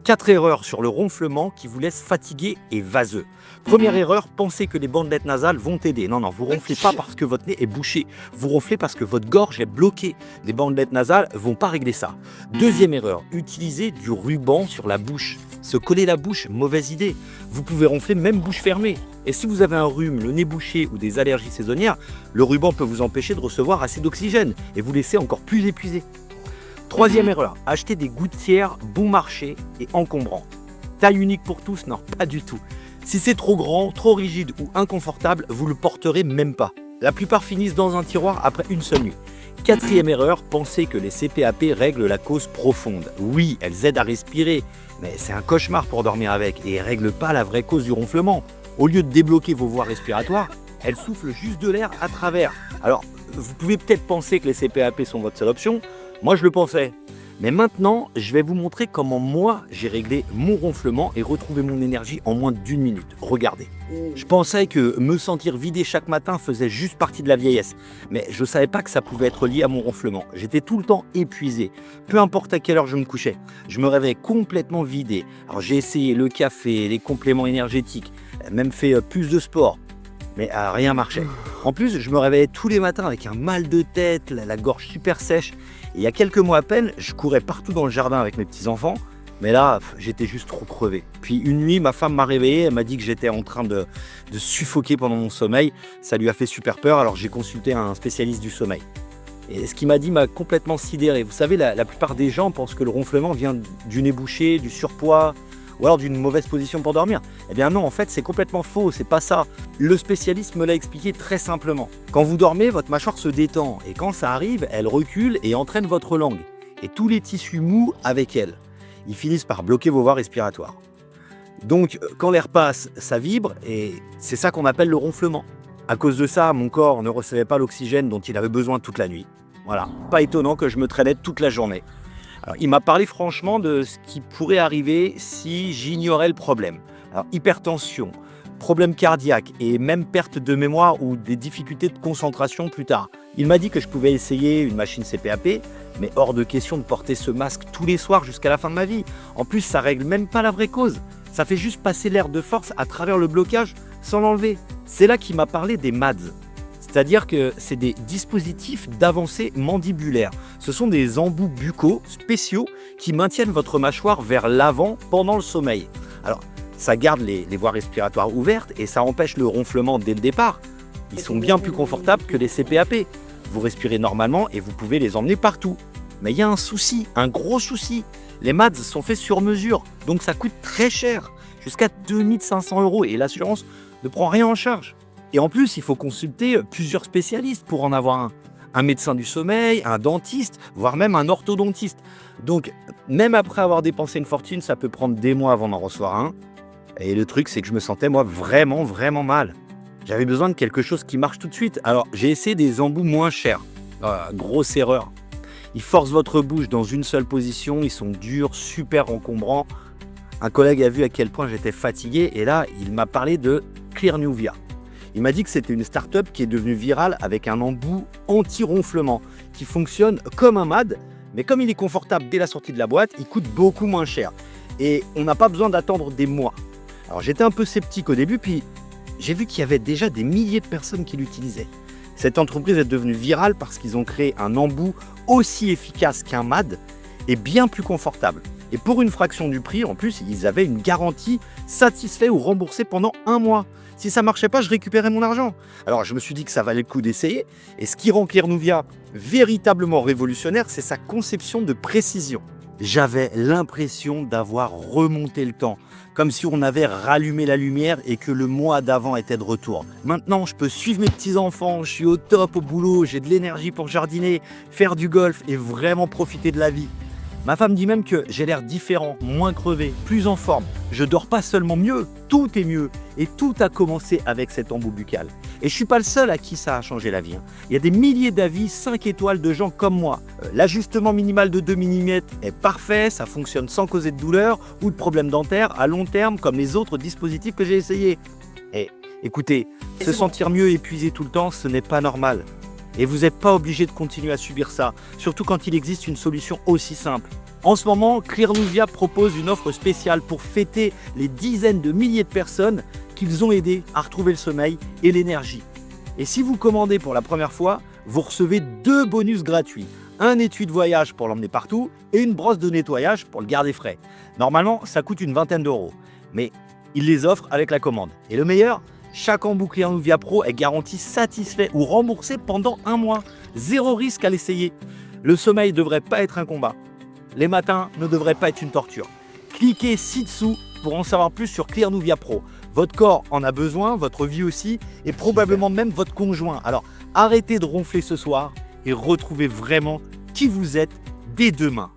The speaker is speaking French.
4 erreurs sur le ronflement qui vous laissent fatigué et vaseux. Première erreur, pensez que les bandelettes nasales vont aider. Non, vous ronflez pas parce que votre nez est bouché. Vous ronflez parce que votre gorge est bloquée. Les bandelettes nasales vont pas régler ça. Deuxième erreur, utilisez du ruban sur la bouche. Se coller la bouche, mauvaise idée. Vous pouvez ronfler même bouche fermée. Et si vous avez un rhume, le nez bouché ou des allergies saisonnières, le ruban peut vous empêcher de recevoir assez d'oxygène et vous laisser encore plus épuisé. Troisième erreur, acheter des gouttières bon marché et encombrants. Taille unique pour tous? Non, pas du tout. Si c'est trop grand, trop rigide ou inconfortable, vous le porterez même pas. La plupart finissent dans un tiroir après une seule nuit. Quatrième erreur, pensez que les CPAP règlent la cause profonde. Oui, elles aident à respirer, mais c'est un cauchemar pour dormir avec et elles ne règlent pas la vraie cause du ronflement. Au lieu de débloquer vos voies respiratoires, elles soufflent juste de l'air à travers. Alors, vous pouvez peut-être penser que les CPAP sont votre seule option. Moi, je le pensais. Mais maintenant, je vais vous montrer comment moi, j'ai réglé mon ronflement et retrouvé mon énergie en moins d'1 minute. Regardez. Je pensais que me sentir vidé chaque matin faisait juste partie de la vieillesse. Mais je ne savais pas que ça pouvait être lié à mon ronflement. J'étais tout le temps épuisé. Peu importe à quelle heure je me couchais. Je me réveillais complètement vidé. Alors j'ai essayé le café, les compléments énergétiques, même fait plus de sport. Mais rien marchait. En plus, je me réveillais tous les matins avec un mal de tête, la gorge super sèche. Et il y a quelques mois à peine, je courais partout dans le jardin avec mes petits-enfants. Mais là, j'étais juste trop crevé. Puis une nuit, ma femme m'a réveillé, elle m'a dit que j'étais en train de suffoquer pendant mon sommeil. Ça lui a fait super peur, alors j'ai consulté un spécialiste du sommeil. Et ce qu'il m'a dit m'a complètement sidéré. Vous savez, la plupart des gens pensent que le ronflement vient du nez bouché, du surpoids, ou alors d'une mauvaise position pour dormir. Eh bien non, en fait, c'est complètement faux, c'est pas ça. Le spécialiste me l'a expliqué très simplement. Quand vous dormez, votre mâchoire se détend, et quand ça arrive, elle recule et entraîne votre langue, et tous les tissus mous avec elle. Ils finissent par bloquer vos voies respiratoires. Donc, quand l'air passe, ça vibre, et c'est ça qu'on appelle le ronflement. À cause de ça, mon corps ne recevait pas l'oxygène dont il avait besoin toute la nuit. Voilà, pas étonnant que je me traînais toute la journée. Alors, il m'a parlé franchement de ce qui pourrait arriver si j'ignorais le problème. Alors, hypertension, problème cardiaque et même perte de mémoire ou des difficultés de concentration plus tard. Il m'a dit que je pouvais essayer une machine CPAP, mais hors de question de porter ce masque tous les soirs jusqu'à la fin de ma vie. En plus, ça règle même pas la vraie cause. Ça fait juste passer l'air de force à travers le blocage sans l'enlever. C'est là qu'il m'a parlé des MADS. C'est-à-dire que c'est des dispositifs d'avancée mandibulaire. Ce sont des embouts buccaux spéciaux qui maintiennent votre mâchoire vers l'avant pendant le sommeil. Alors, ça garde les voies respiratoires ouvertes et ça empêche le ronflement dès le départ. Ils sont bien plus confortables que les CPAP. Vous respirez normalement et vous pouvez les emmener partout. Mais il y a un souci, un gros souci. Les MADS sont faits sur mesure, donc ça coûte très cher, jusqu'à 2 500 € et l'assurance ne prend rien en charge. Et en plus, il faut consulter plusieurs spécialistes pour en avoir un. Un médecin du sommeil, un dentiste, voire même un orthodontiste. Donc, même après avoir dépensé une fortune, ça peut prendre des mois avant d'en recevoir un. Et le truc, c'est que je me sentais, moi, vraiment mal. J'avais besoin de quelque chose qui marche tout de suite. Alors, j'ai essayé des embouts moins chers. Grosse erreur. Ils forcent votre bouche dans une seule position, ils sont durs, super encombrants. Un collègue a vu à quel point j'étais fatigué et là, il m'a parlé de Clearnuvia. Il m'a dit que c'était une start-up qui est devenue virale avec un embout anti-ronflement qui fonctionne comme un MAD, mais comme il est confortable dès la sortie de la boîte, il coûte beaucoup moins cher. Et on n'a pas besoin d'attendre des mois. Alors j'étais un peu sceptique au début, puis j'ai vu qu'il y avait déjà des milliers de personnes qui l'utilisaient. Cette entreprise est devenue virale parce qu'ils ont créé un embout aussi efficace qu'un MAD et bien plus confortable. Et pour une fraction du prix, en plus, ils avaient une garantie satisfait ou remboursé pendant 1 mois. Si ça marchait pas, je récupérais mon argent. Alors je me suis dit que ça valait le coup d'essayer. Et ce qui rend Clearnuvia véritablement révolutionnaire, c'est sa conception de précision. J'avais l'impression d'avoir remonté le temps, comme si on avait rallumé la lumière et que le mois d'avant était de retour. Maintenant, je peux suivre mes petits-enfants, je suis au top au boulot, j'ai de l'énergie pour jardiner, faire du golf et vraiment profiter de la vie. Ma femme dit même que j'ai l'air différent, moins crevé, plus en forme. Je dors pas seulement mieux, tout est mieux. Et tout a commencé avec cet embout buccal. Et je suis pas le seul à qui ça a changé la vie. Il y a des milliers d'avis 5 étoiles de gens comme moi. L'ajustement minimal de 2 mm est parfait, ça fonctionne sans causer de douleur ou de problèmes dentaires à long terme comme les autres dispositifs que j'ai essayés. Et écoutez, se sentir mieux épuisé tout le temps, ce n'est pas normal. Et vous n'êtes pas obligé de continuer à subir ça, surtout quand il existe une solution aussi simple. En ce moment, Clearnuvia propose une offre spéciale pour fêter les dizaines de milliers de personnes qu'ils ont aidées à retrouver le sommeil et l'énergie. Et si vous commandez pour la première fois, vous recevez 2 bonus gratuits. Un étui de voyage pour l'emmener partout et une brosse de nettoyage pour le garder frais. Normalement, ça coûte une vingtaine d'euros, mais ils les offrent avec la commande. Et le meilleur, chaque embout Clearnuvia Pro est garanti satisfait ou remboursé pendant 1 mois. 0 risque à l'essayer. Le sommeil ne devrait pas être un combat. Les matins ne devraient pas être une torture. Cliquez ci-dessous pour en savoir plus sur Clearnuvia Pro. Votre corps en a besoin, votre vie aussi, et probablement même votre conjoint. Alors arrêtez de ronfler ce soir et retrouvez vraiment qui vous êtes dès demain.